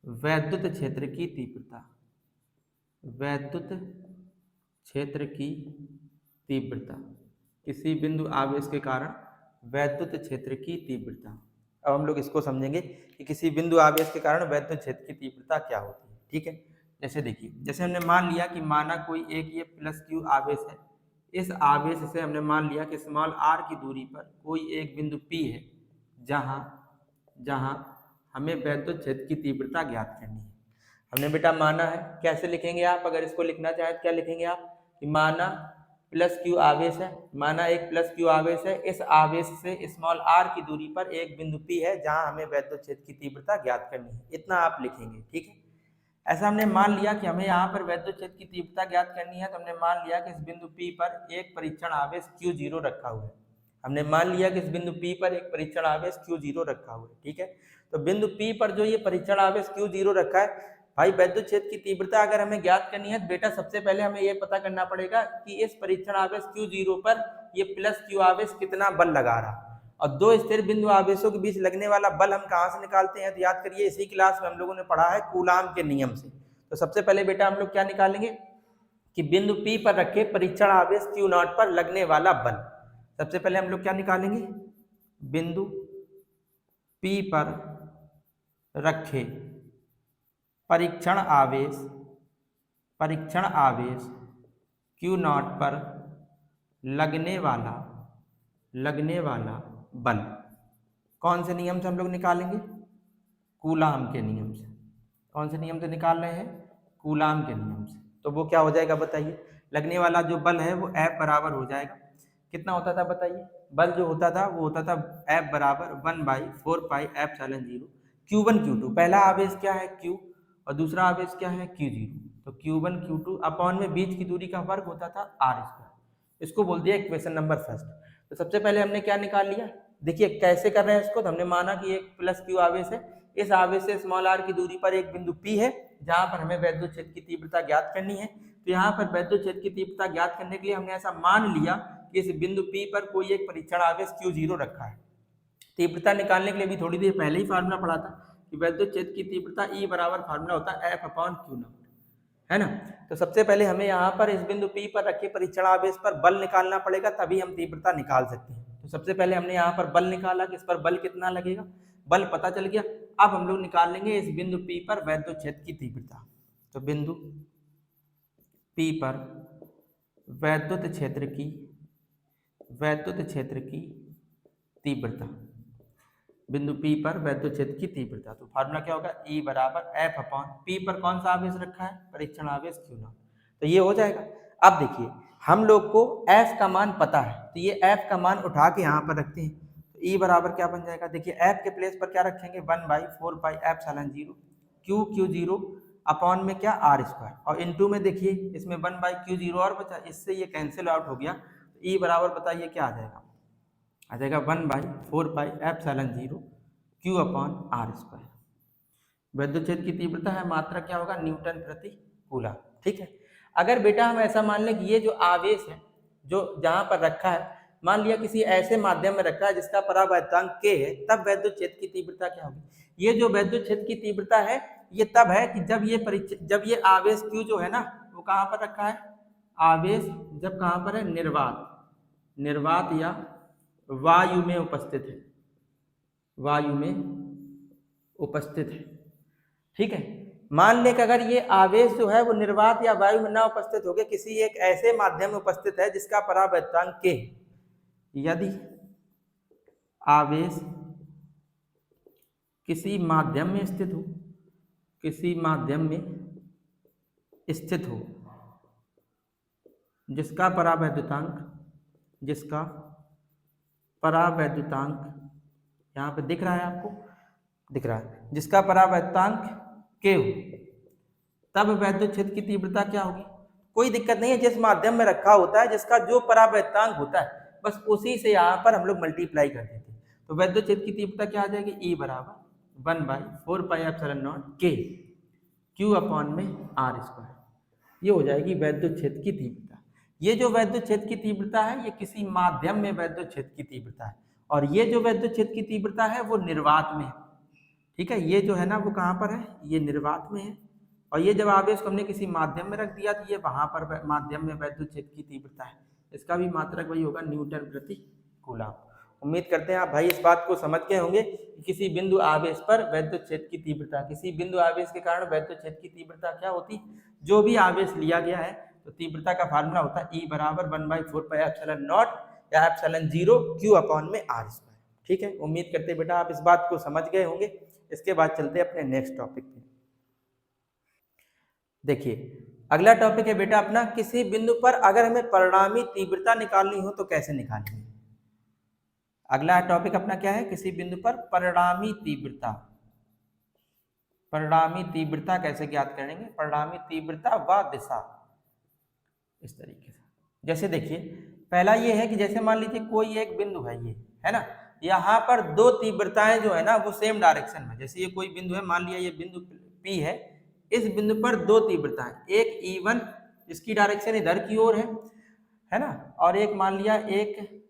वैद्युत क्षेत्र की तीव्रता। वैद्युत क्षेत्र की तीव्रता, किसी बिंदु आवेश के कारण वैद्युत क्षेत्र की तीव्रता। अब हम लोग इसको समझेंगे कि किसी बिंदु आवेश के कारण वैद्युत क्षेत्र की तीव्रता क्या होती है। ठीक है, जैसे देखिए, जैसे हमने मान लिया कि माना कोई एक ये प्लस क्यू आवेश है। इस आवेश से हमने मान लिया कि स्मॉल r की दूरी पर कोई एक बिंदु P है जहां हमें वैद्युत क्षेत्र की तीव्रता ज्ञात करनी है। हमने बेटा माना है, कैसे लिखेंगे आप? अगर इसको लिखना चाहें तो क्या लिखेंगे आप कि माना प्लस क्यू आवेश है, माना एक प्लस क्यू आवेश है, इस आवेश से स्मॉल r की दूरी पर एक बिंदु P है जहां हमें वैद्युत क्षेत्र की तीव्रता ज्ञात करनी है। इतना आप लिखेंगे। ठीक है, ऐसा हमने मान लिया कि हमें यहाँ पर वैद्युत क्षेत्र की तीव्रता ज्ञात करनी है। तो हमने मान लिया कि इस बिंदु P पर एक परीक्षण आवेश Q0 रखा हुआ है। हमने मान लिया कि इस बिंदु P पर एक परीक्षण आवेश Q0 रखा हुआ है। ठीक है, तो बिंदु P पर जो ये परीक्षण आवेश Q0 रखा है, भाई वैद्युत क्षेत्र की तीव्रता अगर हमें ज्ञात करनी है तो बेटा सबसे पहले हमें ये पता करना पड़ेगा कि इस परीक्षण आवेश Q0 पर ये प्लस Q आवेश कितना बल लगा रहा। और दो स्थिर बिंदु आवेशों के बीच लगने वाला बल हम कहाँ से निकालते हैं? तो याद करिए, इसी क्लास में हम लोगों ने पढ़ा है कूलाम के नियम से। तो सबसे पहले बेटा हम लोग क्या निकालेंगे कि बिंदु P पर रखे परीक्षण आवेश Q0 पर लगने वाला बल। सबसे पहले हम लोग क्या निकालेंगे? बिंदु P पर रखे परीक्षण आवेश Q0 पर लगने वाला बल कौन से नियम से हम लोग निकालेंगे? कूलाम के नियम से। कौन से नियम से निकाल रहे हैं? कूलाम के नियम से। तो वो क्या हो जाएगा बताइए? लगने वाला जो बल है वो F बराबर हो जाएगा, कितना होता था बताइए? बल जो होता था वो होता था F बराबर 1/4πε0 Q1 Q2। पहला आवेश क्या है? Q, और दूसरा आवेश क्या है? Q0। तो Q1 Q2 अपॉन में बीच की दूरी का वर्ग होता था r²। इसको बोल दिया इक्वेशन नंबर फर्स्ट। तो सबसे पहले हमने क्या निकाल लिया? देखिए कैसे कर रहे हैं इसको। तो हमने माना कि एक प्लस Q आवेश है, इस आवेश से स्मॉल r की दूरी पर एक बिंदु P है जहां पर हमें वैद्युत क्षेत्र की तीव्रता ज्ञात करनी है। तो यहाँ पर वैद्युत क्षेत्र की तीव्रता ज्ञात करने के लिए हमने ऐसा मान लिया कि इस बिंदु P पर कोई एक परीक्षण आवेश Q0 रखा है। तीव्रता निकालने के लिए भी थोड़ी देर पहले ही फार्मूला पढ़ा था कि वैद्युत क्षेत्र की तीव्रता E बराबर फार्मूला होता है F/Q0, है ना। तो सबसे पहले हमें यहाँ पर इस बिंदु P पर रखे परीक्षण आवेश पर बल निकालना पड़ेगा, तभी हम तीव्रता निकाल सकते हैं। तो सबसे पहले हमने यहाँ पर बल निकाला कि इस पर बल कितना लगेगा, बल पता चल गया। अब हम लोग निकाल लेंगे इस बिंदु P पर वैद्युत क्षेत्र की तीव्रता। तो बिंदु P पर वैद्युत क्षेत्र की तीव्रता, बिंदु P पर वैद्युत क्षेत्र की तीव्रता। तो फार्मूला क्या होगा, E बराबर F अपॉन P पर कौन सा आवेश रखा है, परीक्षण आवेश Q नॉट। तो ये हो जाएगा। अब देखिए हम लोग को F का मान पता है, तो ये F का मान उठा के यहाँ पर रखते हैं। तो E बराबर क्या बन जाएगा, देखिए F के प्लेस पर क्या रखेंगे, 1/4πε0 Q0 अपॉन में क्या R स्क्वायर, और इनटू में देखिए इसमें 1/Q0 और बचा, इससे ये कैंसिल आउट हो गया। तो E बराबर बताइए क्या आ जाएगा, आ जाएगा 1/4πε0 Q अपॉन R स्क्वायर। वैद्युत क्षेत्र की तीव्रता है, मात्रा क्या होगा, न्यूटन प्रति कूलम। ठीक है। अगर बेटा हम ऐसा मान लें कि ये जो आवेश है जो जहां पर रखा है, मान लिया किसी ऐसे माध्यम में रखा है जिसका परावैद्युतांक K है, तब वैद्युत क्षेत्र की तीव्रता क्या होगी। ये जो वैद्युत क्षेत्र की तीव्रता है ये तब है कि जब ये आवेश Q जो है ना वो कहाँ पर रखा है, आवेश जब कहाँ पर है, निर्वात या वायु में उपस्थित है, वायु में उपस्थित है। ठीक है। मान लें कि अगर ये आवेश जो है वो निर्वात या वायु में ना उपस्थित हो गए, किसी एक ऐसे माध्यम में उपस्थित है जिसका परावैद्युतांक K, यदि आवेश किसी माध्यम में स्थित हो, किसी माध्यम में स्थित हो जिसका परावैद्युतांक यहाँ पे दिख रहा है, आपको दिख रहा है, जिसका परावैद्युतांक K हो, तब वैद्युत क्षेत्र की तीव्रता क्या होगी। कोई दिक्कत नहीं है, जिस माध्यम में रखा होता है जिसका जो परावैद्युतांक होता है बस उसी से यहाँ पर हम लोग मल्टीप्लाई कर देते हैं। तो वैद्युत क्षेत्र की तीव्रता क्या आ जाएगी, E बराबर 1/4πε0 K Q अपॉन में R स्क्वायर। ये हो जाएगी वैद्युत क्षेत्र की तीव्रता। ये जो वैद्युत क्षेत्र की तीव्रता है ये किसी माध्यम में वैद्युत क्षेत्र की तीव्रता है, और ये जो वैद्युत क्षेत्र की तीव्रता है वो निर्वात में है। ठीक है, ये जो है ना वो कहाँ पर है, ये निर्वात में है, और ये जब आवेश को हमने किसी माध्यम में रख दिया तो ये वहां पर माध्यम में वैद्युत क्षेत्र की तीव्रता है। इसका भी मात्रक वही होगा, न्यूटन प्रति कूलम। उम्मीद करते हैं आप भाई इस बात को समझ गए होंगे कि किसी बिंदु आवेश पर वैद्युत क्षेत्र की तीव्रता, किसी बिंदु आवेश के कारण वैद्युत क्षेत्र की तीव्रता क्या होती, जो भी आवेश लिया गया है तो तीव्रता का फार्मूला होता है E बराबर 1/4πε0 या ε0 Q अपॉन में R स्क्वायर। ठीक है, उम्मीद करते हैं बेटा आप इस बात को समझ गए होंगे। इसके बाद चलते हैं अपने नेक्स्ट टॉपिक पे। देखिए अगला टॉपिक है बेटा अपना, किसी बिंदु पर अगर हमें परिणामी तीव्रता निकालनी हो तो कैसे निकालेंगे। अगला टॉपिक अपना क्या है, किसी बिंदु पर परिणामी तीव्रता, परिणामी तीव्रता कैसे ज्ञात करेंगे, परिणामी तीव्रता व दिशा इस तरीके से। जैसे देखिए पहला ये है कि जैसे मान लीजिए कोई एक बिंदु है, ये है ना, यहाँ पर दो तीव्रताएं जो है ना वो सेम डायरेक्शन में, जैसे ये कोई बिंदु है, मान लिया ये बिंदु P है, इस बिंदु पर दो तीव्रताएं, एक E1 इसकी डायरेक्शन इधर की ओर है ना, और एक मान लिया एक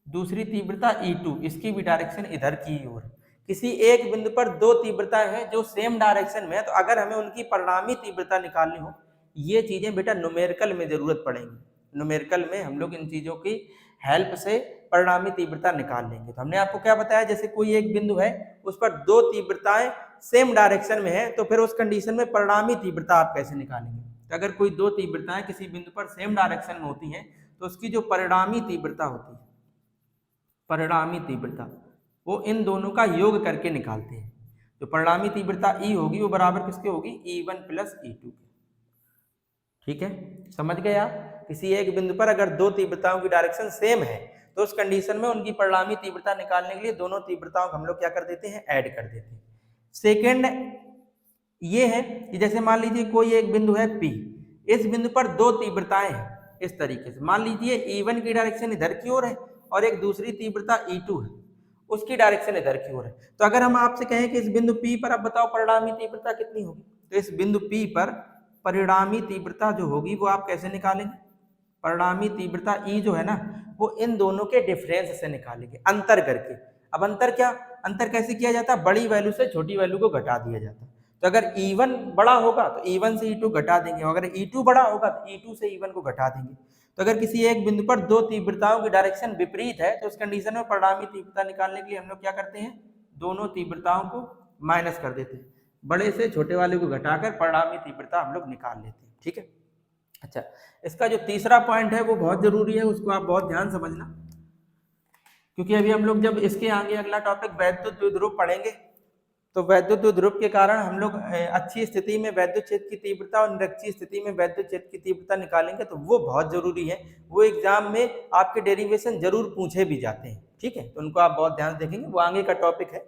दूसरी तीव्रता E2 इसकी भी डायरेक्शन इधर की ओर। किसी एक बिंदु पर दो तीव्रताएं हैं जो सेम डायरेक्शन में है, तो अगर हमें उनकी परिणामी तीव्रता निकालनी हो, ये चीजें बेटा न्यूमेरिकल में जरूरत पड़ेंगी। न्यूमेरिकल में हम लोग इन चीजों की हेल्प से परिणामी तीव्रता निकाल लेंगे। तो हमने आपको क्या बताया, जैसे कोई एक बिंदु है उस पर दो तीव्रताएं सेम डायरेक्शन में है, तो फिर उस कंडीशन में परिणामी तीव्रता आप कैसे निकालेंगे। तो अगर कोई दो तीव्रताएं किसी बिंदु पर सेम डायरेक्शन में होती हैं तो उसकी जो परिणामी तीव्रता होती है, परिणामी तीव्रता, वो इन दोनों का योग करके निकालते हैं। जो परिणामी तीव्रता E होगी वो बराबर किसके होगी, E1 प्लस E2 के। ठीक है, समझ गए आप। किसी एक बिंदु पर अगर दो तीव्रताओं की डायरेक्शन सेम है तो उस कंडीशन में उनकी परिणामी तीव्रता निकालने के लिए दोनों तीव्रताओं को हम लोग क्या कर देते हैं, ऐड कर देते हैं। सेकेंड ये है कि जैसे मान लीजिए कोई एक बिंदु है P, इस बिंदु पर दो तीव्रताएं हैं इस तरीके से, मान लीजिए E1 की डायरेक्शन इधर की ओर है और एक दूसरी तीव्रता E2 है, उसकी डायरेक्शन इधर की ओर है। तो अगर हम आपसे कहें कि इस बिंदु P पर आप बताओ परिणामी तीव्रता कितनी होगी, तो इस बिंदु P पर परिणामी तीव्रता जो होगी वो आप कैसे निकालेंगे, परिणामी तीव्रता E जो है ना वो इन दोनों के डिफरेंस से निकालेंगे, अंतर करके। अब अंतर क्या, अंतर कैसे किया जाता है, बड़ी वैल्यू से छोटी वैल्यू को घटा दिया जाता है। तो अगर E1 बड़ा होगा तो E1 से E2 घटा देंगे, और अगर E2 बड़ा होगा तो E2 से E1 को घटा देंगे। तो अगर किसी एक बिंदु पर दो तीव्रताओं की डायरेक्शन विपरीत है तो उस कंडीशन में परिणामी तीव्रता निकालने के लिए हम लोग क्या करते हैं, दोनों तीव्रताओं को माइनस कर देते हैं, बड़े से छोटे वाले को घटाकर परिणामी तीव्रता हम लोग निकाल लेते हैं। ठीक है, अच्छा इसका जो तीसरा पॉइंट है वो बहुत जरूरी है, उसको आप बहुत ध्यान समझना, क्योंकि अभी हम लोग जब इसके आगे अगला टॉपिक वैद्युत द्विध्रुव पढ़ेंगे तो वैद्युत द्विध्रुव के कारण हम लोग अच्छी स्थिति में वैद्युत क्षेत्र की तीव्रता और निरक्षीय स्थिति में वैद्युत क्षेत्र की तीव्रता निकालेंगे, तो वो बहुत जरूरी है। वो एग्जाम में आपके डेरिवेशन जरूर पूछे भी जाते हैं, ठीक है, तो उनको आप बहुत ध्यान से देखेंगे, वो आगे का टॉपिक है।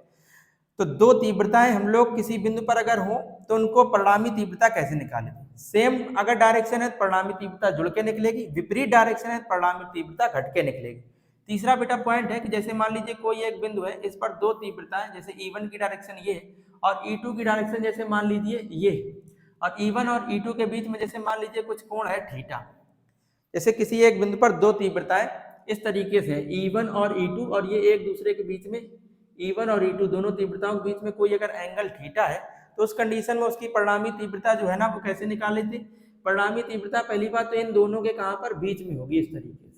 तो दो तीव्रताएं हम लोग किसी बिंदु पर अगर हो तो उनको परिणामी तीव्रता कैसे निकालें। सेम अगर डायरेक्शन है तो परिणामी तीव्रता जुड़ के निकलेगी, विपरीत डायरेक्शन है तो परिणामी तीव्रता घट के निकलेगी। तीसरा बेटा पॉइंट है कि जैसे मान लीजिए कोई एक बिंदु है, इस पर दो तीव्रताएं, जैसे E1 की डायरेक्शन ये और E2 की डायरेक्शन जैसे मान लीजिए ये, और E1 और E2 के बीच में जैसे मान लीजिए कुछ कोण है थीटा। जैसे किसी एक बिंदु पर दो तीव्रताएं इस तरीके से E1 और E2 और ये एक दूसरे के बीच में E1 और E2 दोनों तीव्रताओं के बीच में कोई अगर एंगल थीटा है तो उस कंडीशन में उसकी परिणामी तीव्रता जो है ना वो कैसे निकाल लेते हैं। परिणामी तीव्रता पहली बात तो इन दोनों के कहां पर बीच में होगी इस तरीके से,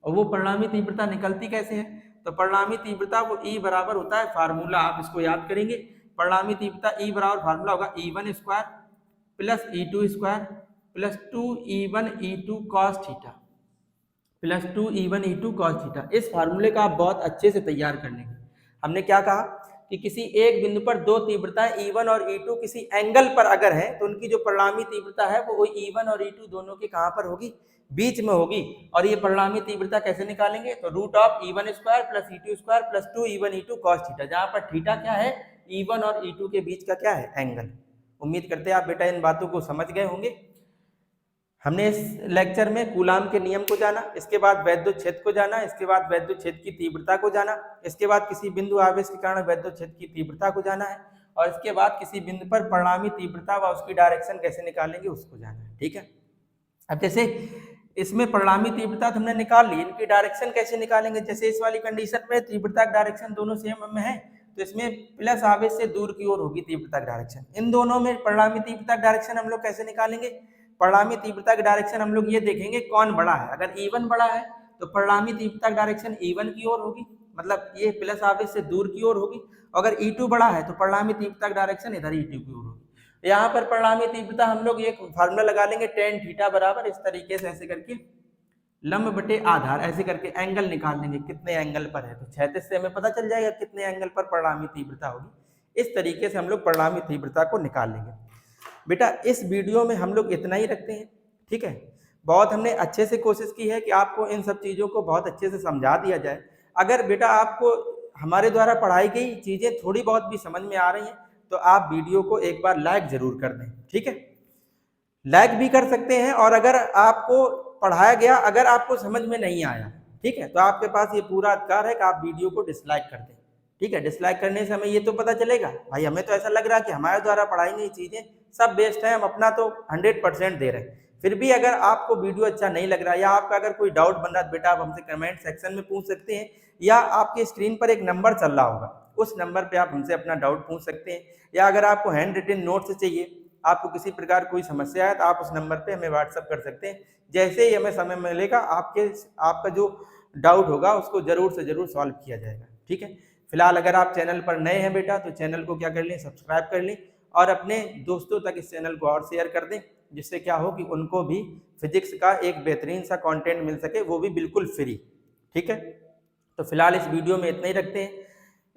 और वो परिणामी तीव्रता निकलती कैसे है, तो परिणामी तीव्रता वो E बराबर होता है, फार्मूला आप इसको याद करेंगे, परिणामी तीव्रता E बराबर फार्मूला होगा E1 square plus E2 square plus 2E1 E2 cos theta plus 2E1 E2 cos theta. इस फार्मूले का आप बहुत अच्छे से तैयार कर लेंगे। हमने क्या कहा कि किसी एक बिंदु पर दो तीव्रताएं E1 और E2 किसी एंगल पर अगर है तो उनकी जो परिणामी तीव्रता है वो E1 और E2 दोनों के कहां पर होगी, बीच में होगी। और ये परिणामी तीव्रता कैसे निकालेंगे, तो root of E1 square plus E2 square plus 2E1 E2 cos theta, जहां पर थीटा क्या है, E1 और E2 के बीच का क्या है, एंगल। उम्मीद करते हैं आप बेटा इन बातों को समझ गए होंगे। हमने इस लेक्चर में कूलाम के नियम को जाना, इसके बाद वैद्युत क्षेत्र को जाना, इसके बाद वैद्युत क्षेत्र की तीव्रता को जाना, इसके बाद किसी बिंदु आवेश के कारण वैद्युत क्षेत्र की तीव्रता को जाना है, और इसके बाद किसी बिंदु पर परिणामी तीव्रता व उसकी डायरेक्शन कैसे निकालेंगे उसको जाना है, ठीक है। अब जैसे इसमें परिणामी तीव्रता तो हमने निकाल ली, इनकी डायरेक्शन कैसे निकालेंगे। जैसे इस वाली कंडीशन में तीव्रता की डायरेक्शन दोनों सेम में है तो इसमें प्लस आवेश से दूर की ओर होगी तीव्रता की डायरेक्शन। इन दोनों में परिणामी तीव्रता की डायरेक्शन हम लोग कैसे निकालेंगे, परिणामी तीव्रता की डायरेक्शन हम लोग ये देखेंगे कौन बड़ा है। अगर E1 बड़ा है तो परिणामी तीव्रता की डायरेक्शन E1 की ओर होगी, मतलब ये प्लस आवेश से दूर की ओर होगी। अगर E2 बड़ा है तो परिणामी तीव्रता की डायरेक्शन इधर E2 की ओर होगी। यहाँ पर परिणामी तीव्रता हम लोग एक फार्मूला लगा लेंगे tan थीटा बराबर इस तरीके से ऐसे करके लंब बटे आधार ऐसे करके एंगल निकाल लेंगे कितने एंगल पर है, तो क्षैतिज से हमें पता चल जाएगा कितने एंगल पर परिणामी तीव्रता होगी। इस तरीके से हम लोग परिणामी तीव्रता को निकाल लेंगे। बेटा इस वीडियो में हम लोग इतना ही रखते हैं, ठीक है। बहुत हमने अच्छे से कोशिश की है कि आपको इन सब चीज़ों को बहुत अच्छे से समझा दिया जाए। अगर बेटा आपको हमारे द्वारा पढ़ाई गई चीज़ें थोड़ी बहुत भी समझ में आ रही हैं तो आप वीडियो को एक बार लाइक जरूर कर दें, ठीक है। लाइक भी कर सकते हैं, और अगर आपको पढ़ाया गया अगर आपको समझ में नहीं आया, ठीक है, तो आपके पास ये पूरा अधिकार है कि आप वीडियो को डिसलाइक कर दें, ठीक है। डिसलाइक करने से हमें ये तो पता चलेगा भाई हमें तो ऐसा लग रहा है कि हमारे द्वारा पढ़ाई गई चीज़ें सब बेस्ट है, हम अपना तो 100% दे रहे हैं। फिर भी अगर आपको वीडियो अच्छा नहीं लग रहा है या आपका अगर कोई डाउट बन रहा है बेटा आप हमसे कमेंट सेक्शन में पूछ सकते हैं, या आपके स्क्रीन पर एक नंबर चल रहा होगा उस नंबर पे आप हमसे अपना डाउट पूछ सकते हैं। या अगर आपको हैंड रिटन नोट्स चाहिए, आपको किसी प्रकार कोई समस्या है तो आप उस नंबर पे हमें व्हाट्सअप कर सकते हैं। जैसे ही हमें समय मिलेगा आपका जो डाउट होगा उसको जरूर से जरूर सॉल्व किया जाएगा, ठीक है। फिलहाल अगर आप चैनल पर नए हैं बेटा तो चैनल को क्या कर लें, सब्सक्राइब कर लें, और अपने दोस्तों तक इस चैनल को और शेयर कर दें, जिससे क्या हो कि उनको भी फिजिक्स का एक बेहतरीन सा कंटेंट मिल सके, वो भी बिल्कुल फ्री, ठीक है। तो फिलहाल इस वीडियो में इतना ही रखते हैं।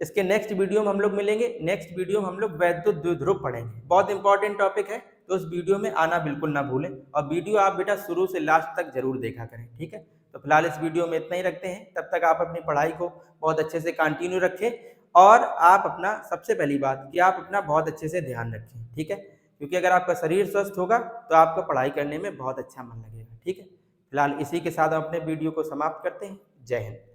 इसके नेक्स्ट वीडियो में हम लोग मिलेंगे। नेक्स्ट वीडियो में हम लोग वैद्युत द्विध्रुव पढ़ेंगे, बहुत इंपॉर्टेंट टॉपिक है, तो उस वीडियो में आना बिल्कुल ना भूलें, और वीडियो आप बेटा शुरू से लास्ट तक जरूर देखा करें, ठीक है। तो फिलहाल इस वीडियो में इतना ही रखते हैं, तब तक आप अपनी पढ़ाई को बहुत अच्छे से कंटिन्यू रखें, और आप अपना सबसे पहली बात कि आप अपना बहुत अच्छे से ध्यान रखें, ठीक है, क्योंकि अगर आपका शरीर स्वस्थ होगा तो आपको पढ़ाई करने में बहुत अच्छा मन लगेगा, ठीक है। फिलहाल इसी के साथ हम अपने वीडियो को समाप्त करते हैं। जय हिंद।